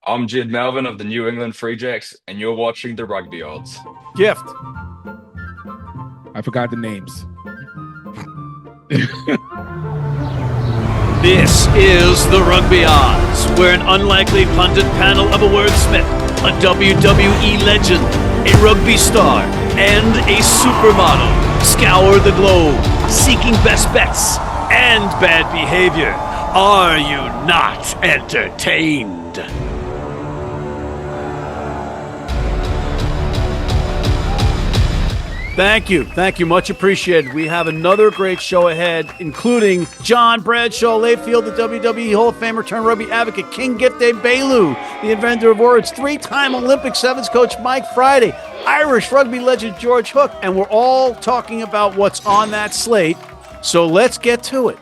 I'm Jed Melvin of the New England Free Jacks, and you're watching the Rugby Odds. Gift. I forgot the names. This is the Rugby Odds, where an unlikely pundit panel of a wordsmith, a WWE legend, a rugby star, and a supermodel scour the globe, seeking best bets and bad behavior. Are you not entertained? Thank you, much appreciated. We have another great show ahead, including John Bradshaw Layfield, the WWE Hall of Famer turned rugby advocate, King Gift Egbelu, the inventor of words, three-time Olympic sevens coach Mike Friday, Irish rugby legend George Hook, and we're all talking about what's on that slate, so let's get to it.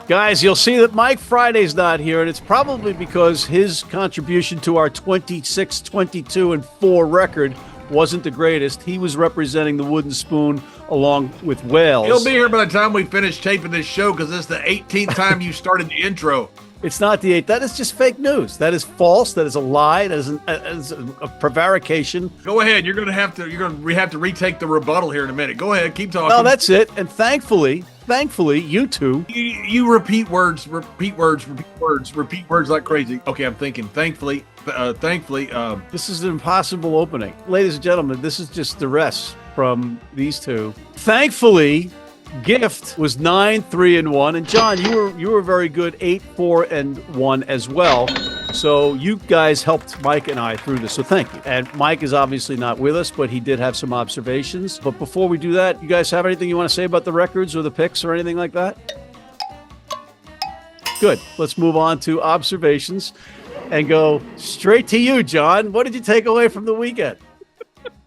Guys, you'll see that Mike Friday's not here, and it's probably because his contribution to our 26, 22, and 4 record wasn't the greatest. He was representing the wooden spoon along with Wales. He'll be here by the time we finish taping this show because it's the 18th time you started the intro. It's not the 8th. That is just fake news. That is false. That is a lie. That is a prevarication. Go ahead. We have to retake the rebuttal here in a minute. Go ahead. Keep talking. No, that's it. And thankfully, you two. You repeat words like crazy. Okay, I'm thinking. Thankfully. This is an impossible opening. Ladies and gentlemen, this is just duress from these two. Thankfully, Gift was 9-3-1, and John, you were very good, 8-4-1 as well. So you guys helped Mike and I through this. So thank you. And Mike is obviously not with us, but he did have some observations. But before we do that, you guys have anything you want to say about the records or the picks or anything like that? Good. Let's move on to observations and go straight to you, John. What did you take away from the weekend?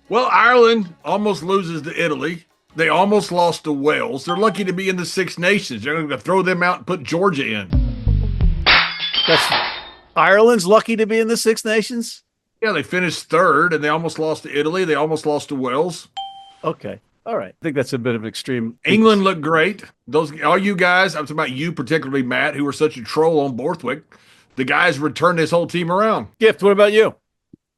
Well, Ireland almost loses to Italy. They almost lost to Wales. They're lucky to be in the Six Nations. They're going to throw them out and put Georgia in. Ireland's lucky to be in the Six Nations? Yeah, they finished third, and they almost lost to Italy. They almost lost to Wales. Okay. All right. I think that's a bit of an extreme. England looked great. All you guys, I'm talking about you particularly, Matt, who were such a troll on Borthwick. The guys returned this whole team around. Gift, what about you?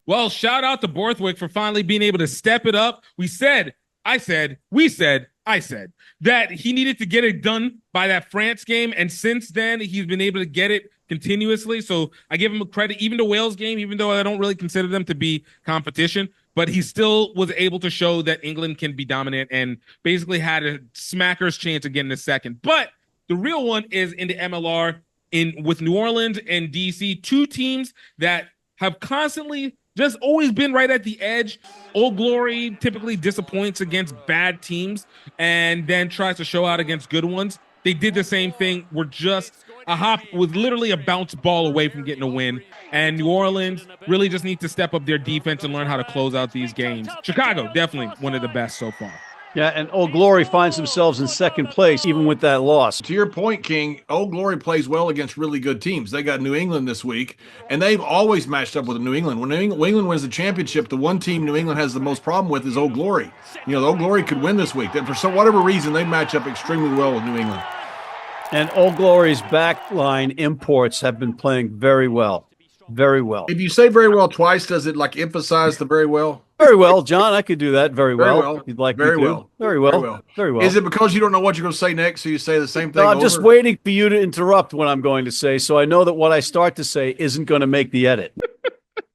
Well, shout out to Borthwick for finally being able to step it up. We said that he needed to get it done by that France game. And since then, he's been able to get it continuously. So I give him a credit, even the Wales game, even though I don't really consider them to be competition. But he still was able to show that England can be dominant and basically had a smacker's chance of getting a second. But the real one is in the MLR with New Orleans and DC, two teams that have constantly just always been right at the edge. Old Glory typically disappoints against bad teams and then tries to show out against good ones. They did the same thing. We're just literally a bounce ball away from getting a win. And New Orleans really just needs to step up their defense and learn how to close out these games. Chicago, definitely one of the best so far. Yeah, and Old Glory finds themselves in second place, even with that loss. To your point, King, Old Glory plays well against really good teams. They got New England this week, and they've always matched up with New England. When New England wins the championship, the one team New England has the most problem with is Old Glory. The Old Glory could win this week. For whatever reason, they match up extremely well with New England. And Old Glory's backline imports have been playing very well. Very well. If you say very well twice, does it emphasize the very well? Very well, John. I could do that very well. Very well. You'd like very me to? Well. Very well. Very well. Is it because you don't know what you're going to say next, so you say the same thing No, I'm over? just waiting for you to interrupt what I'm going to say, so I know that what I start to say isn't going to make the edit.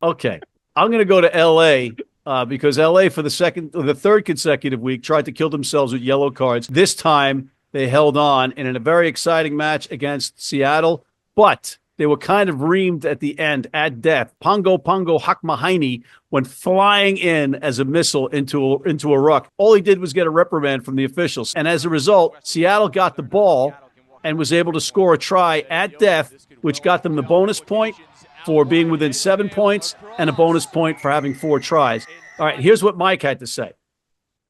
Okay. I'm going to go to L.A., because L.A. for the third consecutive week tried to kill themselves with yellow cards. This time, they held on, and in a very exciting match against Seattle, but they were kind of reamed at the end at death. Pongo Hakmahaini went flying in as a missile into a ruck. All he did was get a reprimand from the officials. And as a result, Seattle got the ball and was able to score a try at death, which got them the bonus point for being within 7 points and a bonus point for having 4 tries. All right, here's what Mike had to say.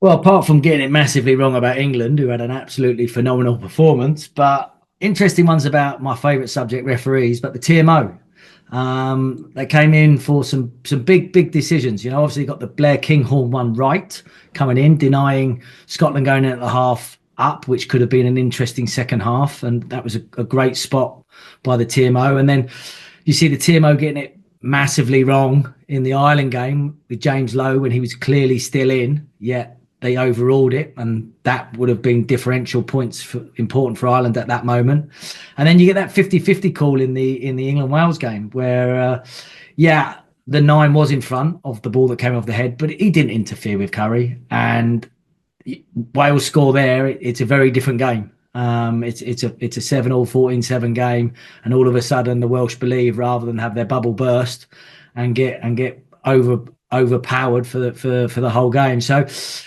Well, apart from getting it massively wrong about England, who had an absolutely phenomenal performance, but interesting ones about my favourite subject, referees, but the TMO. They came in for some big decisions. Obviously got the Blair Kinghorn one right, coming in, denying Scotland going in at the half up, which could have been an interesting second half. And that was a great spot by the TMO. And then you see the TMO getting it massively wrong in the Ireland game with James Lowe when he was clearly still in, yet they overruled it, and that would have been differential points important for Ireland at that moment. And then you get that 50-50 call in the England-Wales game where, the 9 was in front of the ball that came off the head, but he didn't interfere with Curry. And Wales score there, it's a very different game. It's a 7-all, 14-7 game, and all of a sudden the Welsh believe rather than have their bubble burst and get overpowered for the whole game. So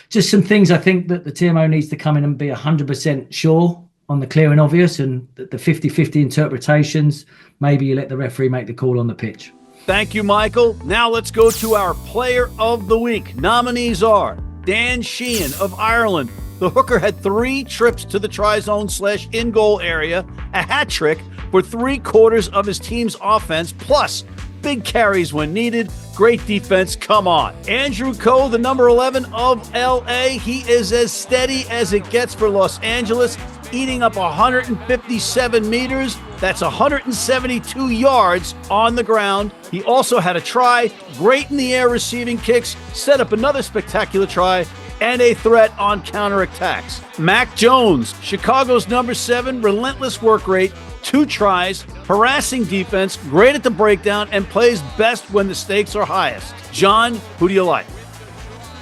just some things I think that the TMO needs to come in and be 100% sure on the clear and obvious, and the 50-50 interpretations, maybe you let the referee make the call on the pitch. Thank you, Michael. Now let's go to our Player of the Week. Nominees are Dan Sheehan of Ireland. The hooker had 3 trips to the try zone / in-goal area, a hat trick for 3/4 of his team's offense, plus big carries when needed. Great defense. Come on. Andrew Coe, the number 11 of LA. He is as steady as it gets for Los Angeles, eating up 157 meters. That's 172 yards on the ground. He also had a try, great in the air receiving kicks, set up another spectacular try, and a threat on counterattacks. Mac Jones, Chicago's number 7, relentless work rate, 2 tries, harassing defense, great at the breakdown, and plays best when the stakes are highest. John, who do you like?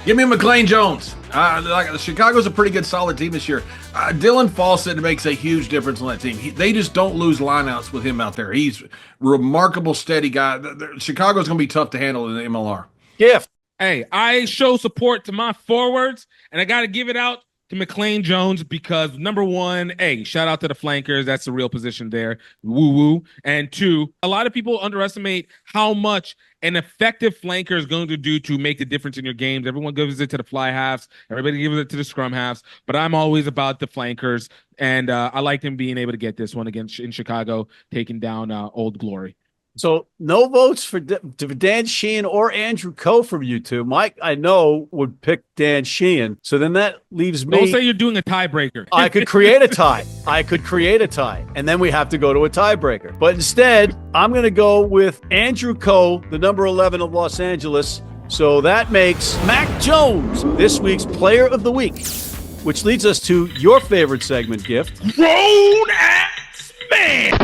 Give me McLean Jones. Chicago's a pretty good, solid team this year. Dylan Fawcett makes a huge difference on that team. They just don't lose lineouts with him out there. He's a remarkable, steady guy. Chicago's going to be tough to handle in the MLR. Gift. Hey, I show support to my forwards, and I got to give it out to McLean Jones because, number 1, shout out to the flankers. That's the real position there. Woo-woo. And 2, a lot of people underestimate how much an effective flanker is going to do to make the difference in your games. Everyone gives it to the fly halves. Everybody gives it to the scrum halves. But I'm always about the flankers, and I liked him being able to get this one against in Chicago, taking down Old Glory. So no votes for Dan Sheehan or Andrew Coe from you two. Mike, I know, would pick Dan Sheehan. So then that leaves me. Don't say you're doing a tiebreaker. I could create a tie. And then we have to go to a tiebreaker. But instead, I'm going to go with Andrew Coe, the number 11 of Los Angeles. So that makes Mac Jones this week's Player of the Week, which leads us to your favorite segment, Gift. Grown-ass man!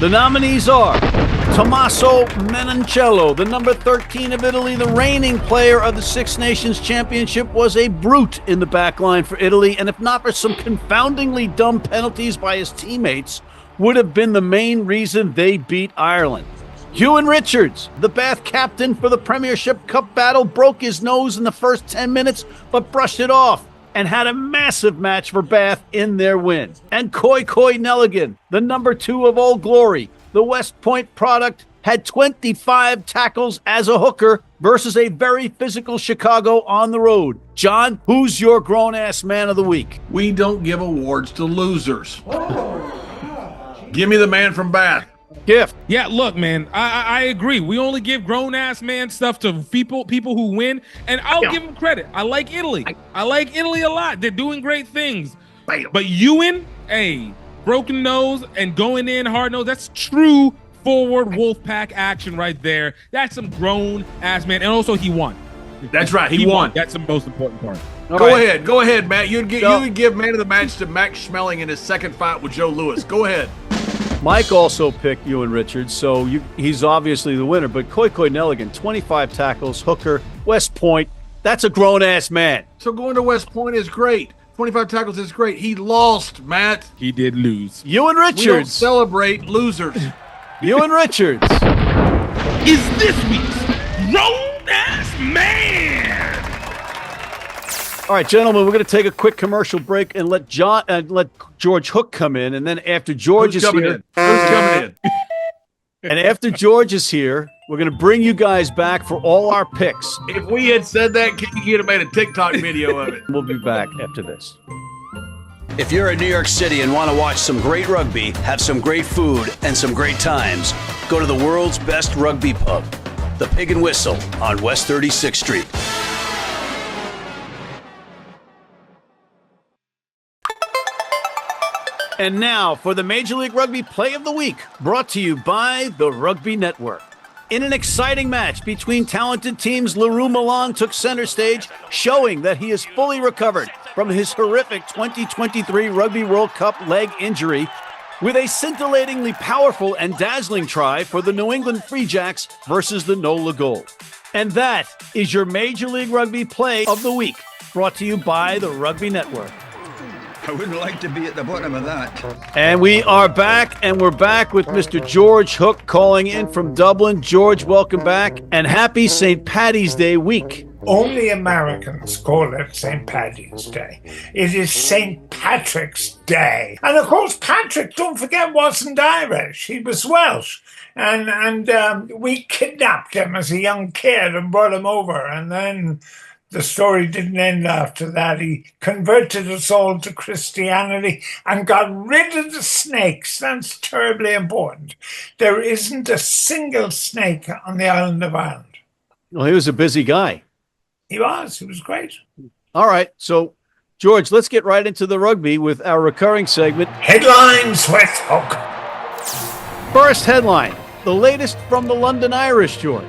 The nominees are Tommaso Menoncello, the number 13 of Italy, the reigning player of the Six Nations Championship, was a brute in the back line for Italy, and if not for some confoundingly dumb penalties by his teammates, would have been the main reason they beat Ireland. Ewan Richards, the Bath captain for the Premiership Cup battle, broke his nose in the first 10 minutes, but brushed it off and had a massive match for Bath in their win. And Coe Nelligan, the number 2 of Old Glory, the West Point product, had 25 tackles as a hooker versus a very physical Chicago on the road. John, who's your grown-ass man of the week? We don't give awards to losers. Give me the man from Bath. Gift. Yeah, look, man, I agree. We only give grown-ass man stuff to people who win, and I'll give them credit. I like Italy. I like Italy a lot. They're doing great things. But Ewan, broken nose and going in hard nose, that's true forward Wolfpack action right there. That's some grown-ass man. And also, he won. That's right, he won. That's the most important part. Go ahead, Matt. You would give man of the match to Max Schmeling in his second fight with Joe Louis. Go ahead. Mike also picked Ewan Richards, so he's obviously the winner. But Coe Nelligan, 25 tackles, hooker, West Point. That's a grown-ass man. So going to West Point is great. 25 tackles is great. He lost, Matt. He did lose. Ewan Richards. We don't celebrate losers. Ewan Richards is this week's grown-ass man. All right, gentlemen, we're going to take a quick commercial break and let George Hook come in, and then after George is here, who's coming in? And after George is here, we're going to bring you guys back for all our picks. If we had said that, Kiki would have made a TikTok video of it. We'll be back after this. If you're in New York City and want to watch some great rugby, have some great food, and some great times, go to the world's best rugby pub, the Pig and Whistle on West 36th Street. And now for the Major League Rugby Play of the Week, brought to you by the Rugby Network. In an exciting match between talented teams, Leroux Milan took center stage, showing that he is fully recovered from his horrific 2023 Rugby World Cup leg injury, with a scintillatingly powerful and dazzling try for the New England Free Jacks versus the NOLA Gold. And that is your Major League Rugby Play of the Week, brought to you by the Rugby Network. I wouldn't like to be at the bottom of that. And we are back, and we're back with Mr. George Hook calling in from Dublin. George, welcome back, and happy St. Paddy's Day week. Only Americans call it St. Paddy's Day. It is St. Patrick's Day. And of course, Patrick, don't forget, wasn't Irish. He was Welsh. And we kidnapped him as a young kid and brought him over. And then the story didn't end after that. He converted us all to Christianity and got rid of the snakes. That's terribly important. There isn't a single snake on the island of Ireland. Well, he was a busy guy. He was great. All right. So, George, let's get right into the rugby with our recurring segment, Headlines with Hook. First headline, the latest from the London Irish, George.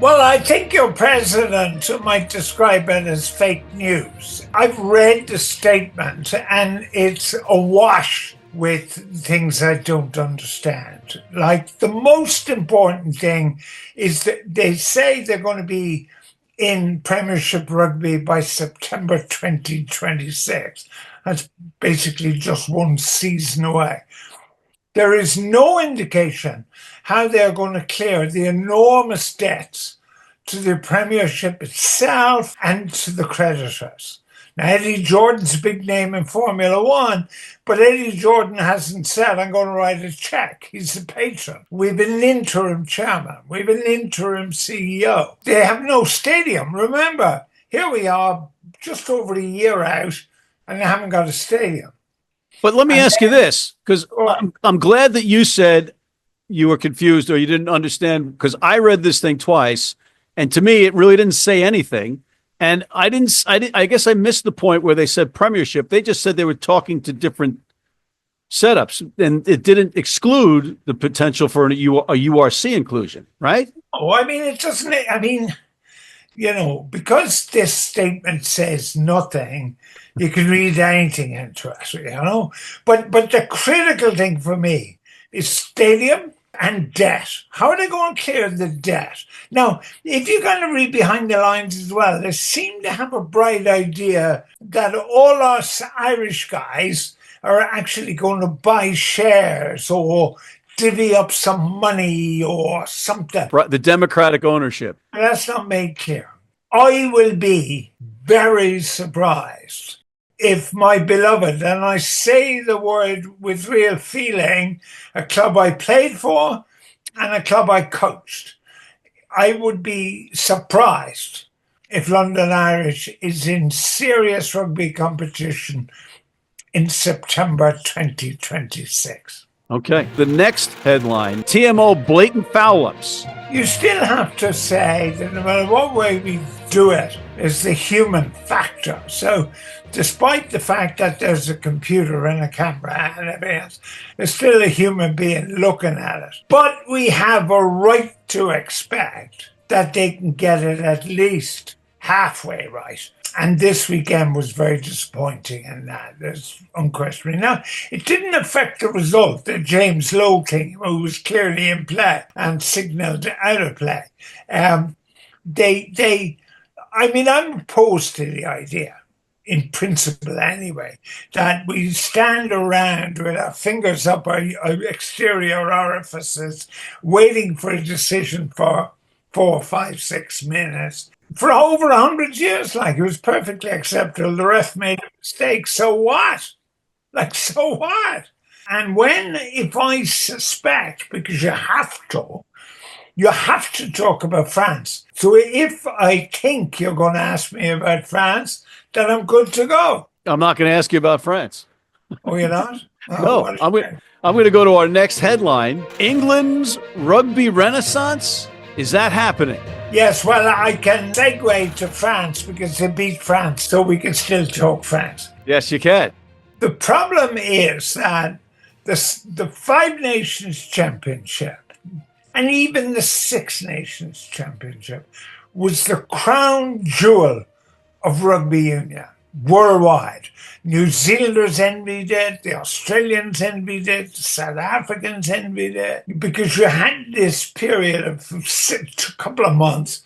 Well, I think your president might describe it as fake news. I've read the statement and it's awash with things I don't understand. Like, the most important thing is that they say they're going to be in Premiership rugby by September 2026. That's basically just one season away. There is no indication how they're going to clear the enormous debts to the Premiership itself and to the creditors. Now, Eddie Jordan's a big name in Formula One, but Eddie Jordan hasn't said, I'm going to write a check. He's the patron. We've an interim chairman. We've an interim CEO. They have no stadium. Remember, here we are just over a year out, and they haven't got a stadium. But let me ask you this, because I'm glad that you said you were confused or you didn't understand, because I read this thing twice, and to me, it really didn't say anything. And I guess I missed the point where they said Premiership. They just said they were talking to different setups, and it didn't exclude the potential for a URC inclusion, right? Oh, I mean, it doesn't. I mean, you know, because this statement says nothing, you can read anything into it, you know. But the critical thing for me is stadium and debt. How are they going to clear the debt? Now, if you're going to read behind the lines as well, they seem to have a bright idea that all us Irish guys are actually going to buy shares or divvy up some money or something. Right, the democratic ownership. That's not made clear. I will be very surprised if my beloved, and I say the word with real feeling, a club I played for and a club I coached, I would be surprised if London Irish is in serious rugby competition in September 2026. Okay. The next headline, TMO blatant foul-ups. You still have to say that no matter what way we do it, is the human factor. So despite the fact that there's a computer and a camera and everything else, there's still a human being looking at it. But we have a right to expect that they can get it at least halfway right. And this weekend was very disappointing in that. There's unquestionably. Now, it didn't affect the result that James Lowe came, who was clearly in play and signalled out of play. I'm opposed to the idea, in principle anyway, that we stand around with our fingers up our exterior orifices, waiting for a decision for 4, 5, 6 minutes. For over 100 years, like, it was perfectly acceptable. The ref made a mistake. So what? Like, so what? And if I suspect, because you have to talk about France. So if I think you're going to ask me about France, then I'm good to go. I'm not going to ask you about France. Oh, you're not? No, I'm going to go to our next headline. England's rugby renaissance? Is that happening? Yes, well, I can segue to France because they beat France, so we can still talk France. Yes, you can. The problem is that The Five Nations Championship and even the Six Nations Championship was the crown jewel of rugby union worldwide. New Zealanders envied it, the Australians envied it, the South Africans envied it, because you had this period of a couple of months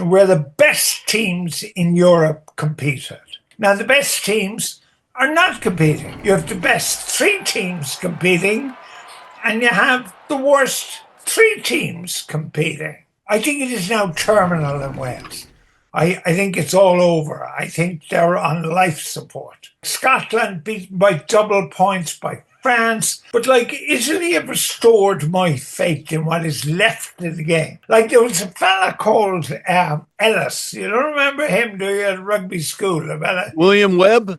where the best teams in Europe competed. Now, the best teams are not competing. You have the best 3 teams competing, and you have the worst 3 teams competing. I think it is now terminal in Wales. I think it's all over. I think they're on life support. Scotland beaten by double points by France, but like Italy have restored my faith in what is left of the game. Like there was a fella called Ellis. You don't remember him, do you, at rugby school? William Webb?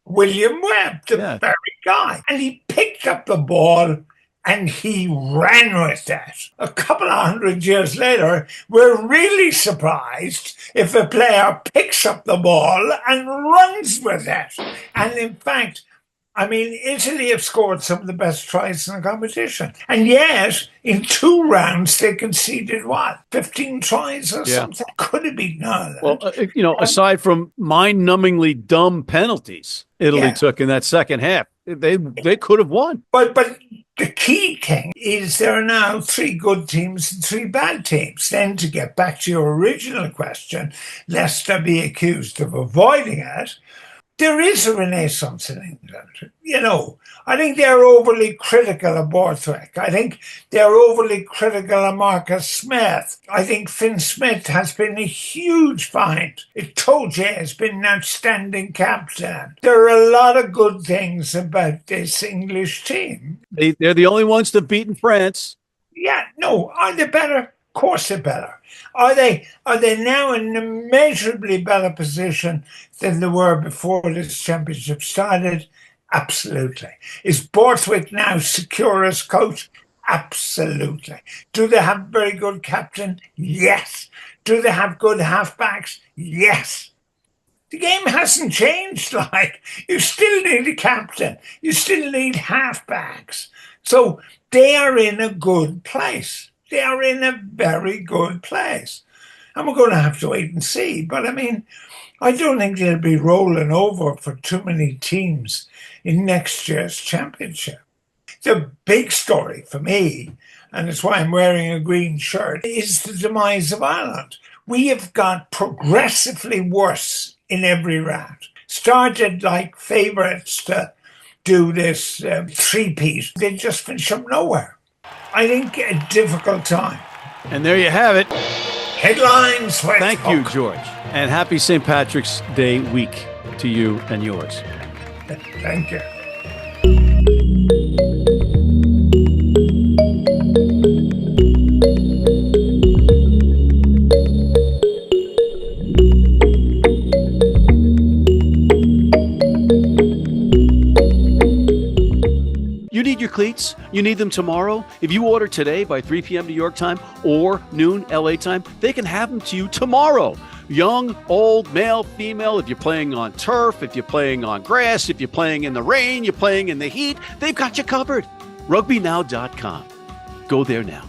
William Webb, the very guy. And he picked up the ball and he ran with that. A couple of 100 years later, we're really surprised if a player picks up the ball and runs with it. And in fact, I mean, Italy have scored some of the best tries in the competition. And yet, in 2 rounds, they conceded, 15 tries or something? Could have been none. Well, aside from mind-numbingly dumb penalties Italy took in that second half, they could have won. But the key thing is there are now 3 good teams and 3 bad teams. Then to get back to your original question, lest I be accused of avoiding it, there is a renaissance in England. I think they're overly critical of Borthwick. I think they're overly critical of Marcus Smith. I think Finn Smith has been a huge find. Itoje has been an outstanding captain. There are a lot of good things about this English team. They're the only ones to have beaten France. Yeah, no, are they better? Of course they're better. Are they now in an immeasurably better position than they were before this championship started? Absolutely. Is Borthwick now secure as coach? Absolutely. Do they have a very good captain? Yes. Do they have good halfbacks? Yes. The game hasn't changed. You still need a captain. You still need halfbacks. So they are in a good place. They are in a very good place. And we're going to have to wait and see. But, I don't think they'll be rolling over for too many teams in next year's championship. The big story for me, and it's why I'm wearing a green shirt, is the demise of Ireland. We have got progressively worse in every round. Started like favourites to do this 3-piece. They just finish up nowhere. I think a difficult time. And there you have it. Headlines. Thank you, George. And happy St. Patrick's Day week to you and yours. Thank you. You need your cleats? You need them tomorrow? If you order today by 3 p.m. New York time or noon LA time, they can have them to you tomorrow. Young, old, male, female, if you're playing on turf, if you're playing on grass, if you're playing in the rain, you're playing in the heat, they've got you covered. RugbyNow.com. Go there now.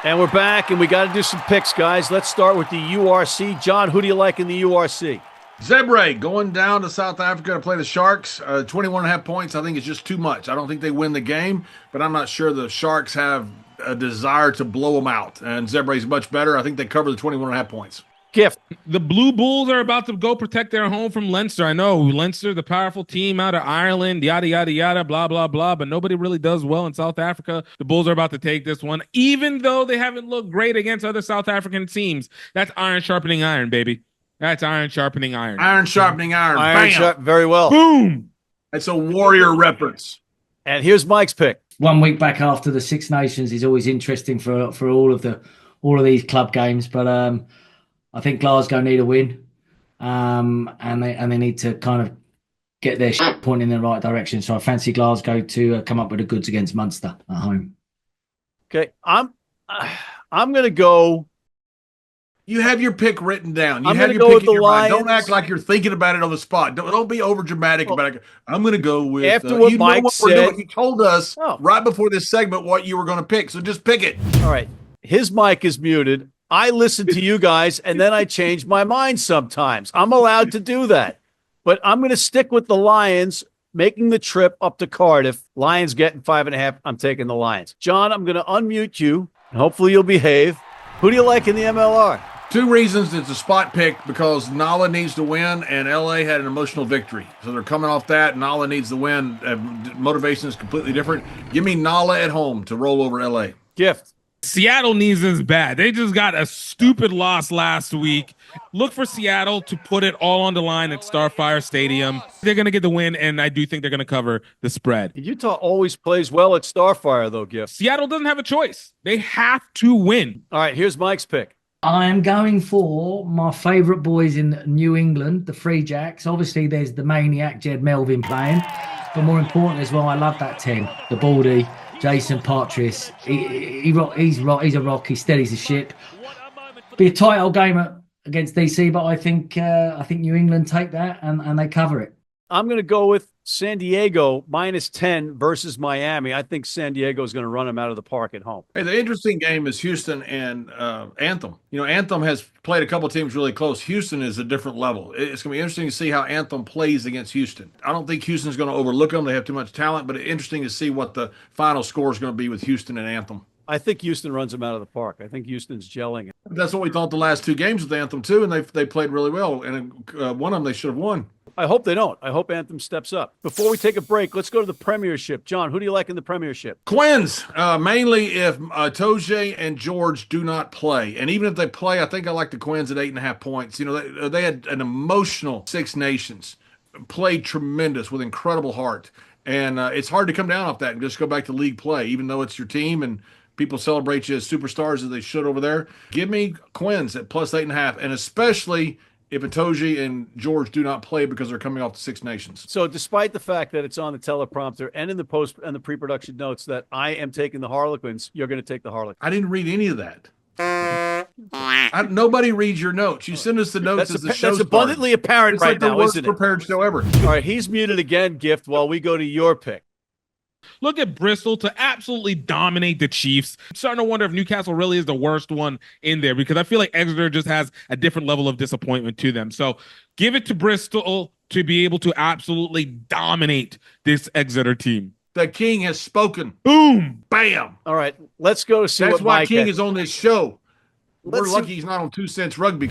And we're back, and we got to do some picks, guys. Let's start with the URC. John, who do you like in the URC? Zebre going down to South Africa to play the Sharks. 21.5 points, I think, is just too much. I don't think they win the game, but I'm not sure the Sharks have a desire to blow them out. And Zebre's much better. I think they cover the 21.5 points. Gift. The Blue Bulls are about to go protect their home from Leinster. I know Leinster, the powerful team out of Ireland, yada, yada, yada, blah, blah, blah, but nobody really does well in South Africa. The Bulls are about to take this one, even though they haven't looked great against other South African teams. That's iron sharpening iron, baby. That's iron sharpening iron. Iron sharpening iron. Very well. Boom. It's a Warrior reference. And here's Mike's pick. 1 week back after the Six Nations is always interesting for all of these club games, but I think Glasgow need a win, and they need to kind of get their shit pointing in the right direction. So I fancy Glasgow to come up with the goods against Munster at home. Okay, I'm going to go You have your pick written down. You I'm have gonna your go pick with in the your mind. Don't Lions. act like you're thinking about it on the spot. Don't be over dramatic about it. I'm going to go with. After what you know Mike what we're said- doing. He told us Oh. right before this segment what you were going to pick. So just pick it. All right. His mic is muted. I listen to you guys, and then I change my mind sometimes. I'm allowed to do that. But I'm going to stick with the Lions making the trip up to Cardiff. Lions getting 5.5. I'm taking the Lions. John, I'm going to unmute you, and hopefully you'll behave. Who do you like in the MLR? 2 reasons it's a spot pick because Nala needs to win and LA had an emotional victory. So they're coming off that. Nala needs to win. Motivation is completely different. Give me Nala at home to roll over LA. Gift. Seattle needs this bad. They just got a stupid loss last week. Look for Seattle to put it all on the line at Starfire Stadium. They're going to get the win, and I do think they're going to cover the spread. Utah always plays well at Starfire, though, Gift. Seattle doesn't have a choice. They have to win. All right, here's Mike's pick. I'm going for my favourite boys in New England, the Free Jacks. Obviously, there's the maniac Jed Melvin playing, but more importantly as well, I love that 10, the Baldy, Jason Partridge. He's a rock. He steadies the ship. Be a tight old game against DC, but I think New England take that and they cover it. I'm going to go with San Diego -10 versus Miami. I think San Diego is going to run them out of the park at home. Hey, the interesting game is Houston and Anthem. You know, Anthem has played a couple teams really close. Houston is a different level. It's going to be interesting to see how Anthem plays against Houston. I don't think Houston's going to overlook them. They have too much talent, but it's interesting to see what the final score is going to be with Houston and Anthem. I think Houston runs them out of the park. I think Houston's gelling. That's what we thought the last 2 games with Anthem, too, and they played really well. And one of them they should have won. I hope they don't. I hope Anthem steps up. Before we take a break, let's go to the Premiership. John, who do you like in the Premiership? Quins, mainly if Toje and George do not play. And even if they play, I think I like the Quins at 8.5 points. You know, they had an emotional Six Nations, played tremendous with incredible heart. And it's hard to come down off that and just go back to league play, even though it's your team and people celebrate you as superstars as they should over there. Give me Quins at plus 8.5, and especially if Itoje and George do not play because they're coming off the Six Nations. So despite the fact that it's on the teleprompter and in the post and the pre-production notes that I am taking the Harlequins, you're going to take the Harlequins. I didn't read any of that. Nobody reads your notes. You send us the notes as the show That's abundantly apparent it's right like the now, worst isn't it? prepared show ever. All right, he's muted again, Gift, while we go to your pick. Look at Bristol to absolutely dominate the Chiefs. I'm starting to wonder if Newcastle really is the worst one in there because I feel like Exeter just has a different level of disappointment to them. So give it to Bristol to be able to absolutely dominate this Exeter team. The King has spoken. Boom. Bam. All right, let's go to see That's what why Mike King had. is on this show. Let's We're see- lucky he's not on 2 Cents Rugby.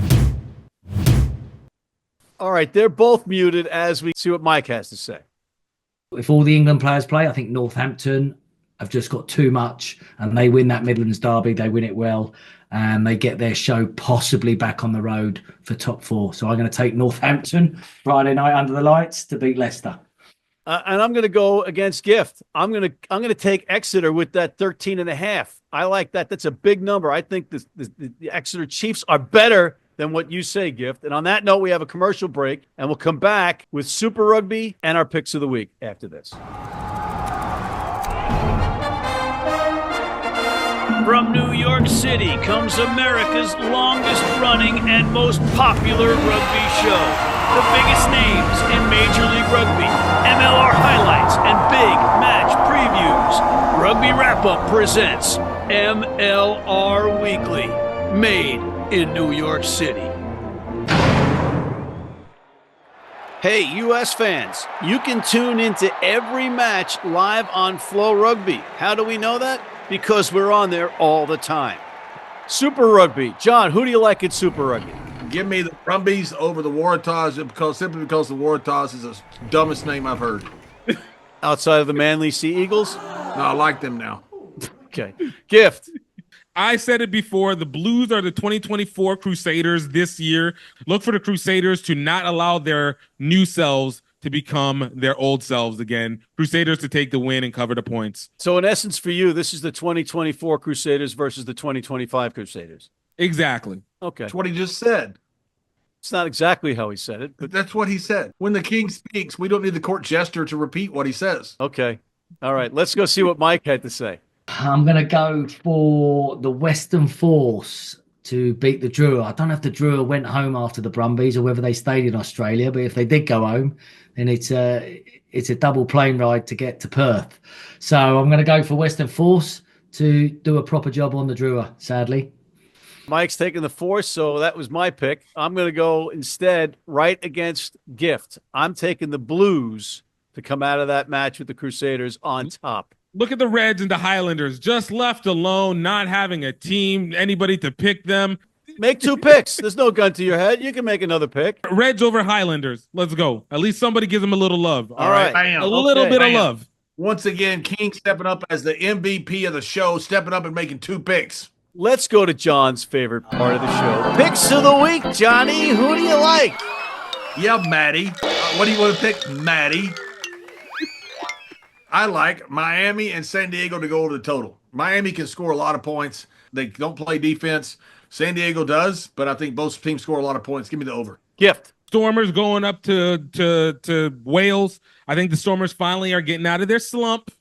All right, they're both muted as we see what Mike has to say. If all the England players play, I think Northampton have just got too much and they win that Midlands derby. They win it well and they get their show possibly back on the road for top 4. So I'm going to take Northampton Friday night under the lights to beat Leicester. And I'm going to go against Gift. I'm going to take Exeter with that 13.5. I like that. That's a big number. I think the Exeter Chiefs are better than what you say, Gift. And on that note, we have a commercial break, and we'll come back with Super Rugby and our picks of the week after this. From New York City comes America's longest running and most popular rugby show. The biggest names in Major League Rugby, MLR highlights, and big match previews. Rugby Wrap-Up presents MLR Weekly, made in New York City. Hey, U.S. fans, you can tune into every match live on Flow Rugby. How do we know that? Because we're on there all the time. Super Rugby. John, who do you like in Super Rugby? Give me the Brumbies over the Waratahs simply because the Waratahs is the dumbest name I've heard. Outside of the Manly Sea Eagles? No, I like them now. Okay. Gift. I said it before, the Blues are the 2024 Crusaders this year. Look for the Crusaders to not allow their new selves to become their old selves again. Crusaders to take the win and cover the points. So in essence for you, this is the 2024 Crusaders versus the 2025 Crusaders. Exactly. Okay. That's what he just said. It's not exactly how he said it, but But that's what he said. When the King speaks, we don't need the court jester to repeat what he says. okay. All right. Let's go see what Mike had to say. I'm going to go for the Western Force to beat the Drua. I don't know if the Drua went home after the Brumbies or whether they stayed in Australia, but if they did go home, then it's a double plane ride to get to Perth. So I'm going to go for Western Force to do a proper job on the Drua, sadly. Mike's taking the Force, so that was my pick. I'm going to go instead right against Gift. I'm taking the Blues to come out of that match with the Crusaders on top. Look at the Reds and the Highlanders, just left alone, not having a team, anybody to pick them. Make 2 picks. There's no gun to your head. You can make another pick. Reds over Highlanders. Let's go. At least somebody gives them a little love. All right. Bam. A little bit of love. Once again, King stepping up as the MVP of the show, stepping up and making 2 picks. Let's go to John's favorite part of the show. Picks of the week, Johnny. Who do you like? Yeah, Maddie. What do you want to pick, Maddie? I like Miami and San Diego to go over the total. Miami can score a lot of points. They don't play defense. San Diego does, but I think both teams score a lot of points. Give me the over. Gift. Stormers going up to Wales. I think the Stormers finally are getting out of their slump,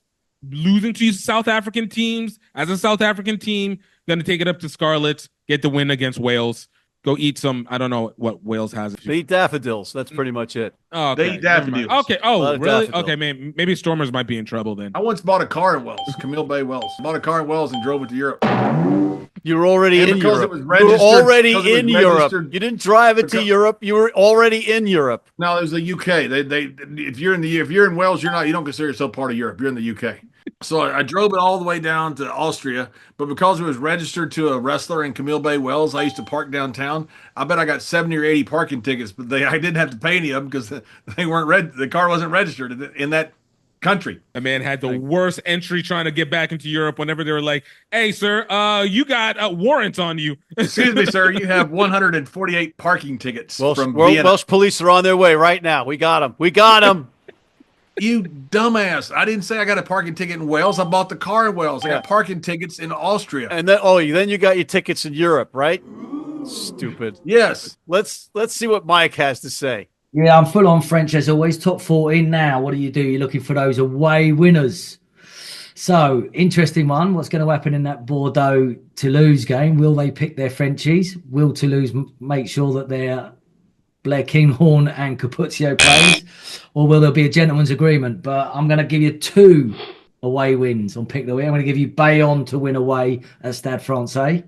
losing to South African teams. As a South African team, going to take it up to Scarlets, get the win against Wales. Go eat some, I don't know what Wales has. They eat daffodils. That's pretty much it. Oh, okay. They eat daffodils. Okay. Oh, really? Daffodil. Okay, maybe Stormers might be in trouble then. I once bought a car in Wales, Camille Bay, Wales. Bought a car in Wales and drove it to Europe. You were already And in because Europe. it was You were registered- already because it was in Europe. registered- You didn't drive it to because- Europe. You were already in Europe. No, it was the UK. They if you're in Wales, you don't consider yourself part of Europe. You're in the UK. So I drove it all the way down to Austria, but because it was registered to a wrestler in Camille Bay, Wales, I used to park downtown. I bet I got 70 or 80 parking tickets, but I didn't have to pay any of them because they weren't the car wasn't registered in that country. A man had the worst entry trying to get back into Europe whenever they were like, "Hey, sir, you got warrants on you." Excuse me, sir. You have 148 parking tickets from Welsh Vienna. police are on their way right now. We got them. We got them. You dumbass. I didn't say I got a parking ticket in Wales. I bought the car in Wales. I got parking tickets in Austria. And then you got your tickets in Europe, right? Stupid. Yes. Let's see what Mike has to say. Yeah, I'm full on French as always. Top 14 now. What do? You're looking for those away winners. So, interesting one. What's going to happen in that Bordeaux-Toulouse game? Will they pick their Frenchies? Will Toulouse make sure that they're Blair Kinghorn and Capuzzo plays? Or will there be a gentleman's agreement? But I'm going to give you 2 away wins on Pick the Win. I'm going to give you Bayonne to win away at Stade Francais.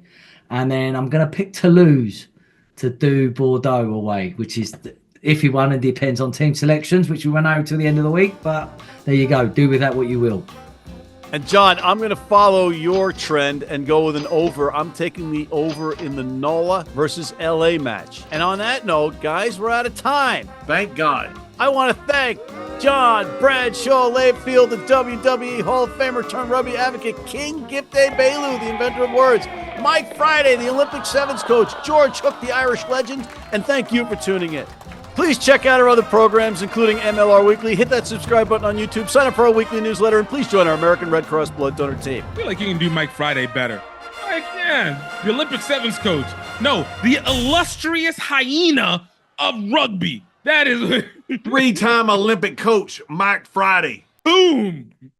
And then I'm going to pick Toulouse to do Bordeaux away, which is iffy one and depends on team selections, which we won't know till the end of the week. But there you go. Do with that what you will. And John, I'm going to follow your trend and go with an over. I'm taking the over in the NOLA versus LA match. And on that note, guys, we're out of time. Thank God. I want to thank John Bradshaw Layfield, the WWE Hall of Famer turned rugby advocate, King Gift Egbelu, the inventor of words, Mike Friday, the Olympic Sevens coach, George Hook, the Irish legend, and thank you for tuning in. Please check out our other programs, including MLR Weekly. Hit that subscribe button on YouTube, sign up for our weekly newsletter, and please join our American Red Cross Blood Donor team. I feel like you can do Mike Friday better. Like, yeah, the Olympic Sevens coach. No, the illustrious hyena of rugby. That is 3-time Olympic coach, Mike Friday. boom.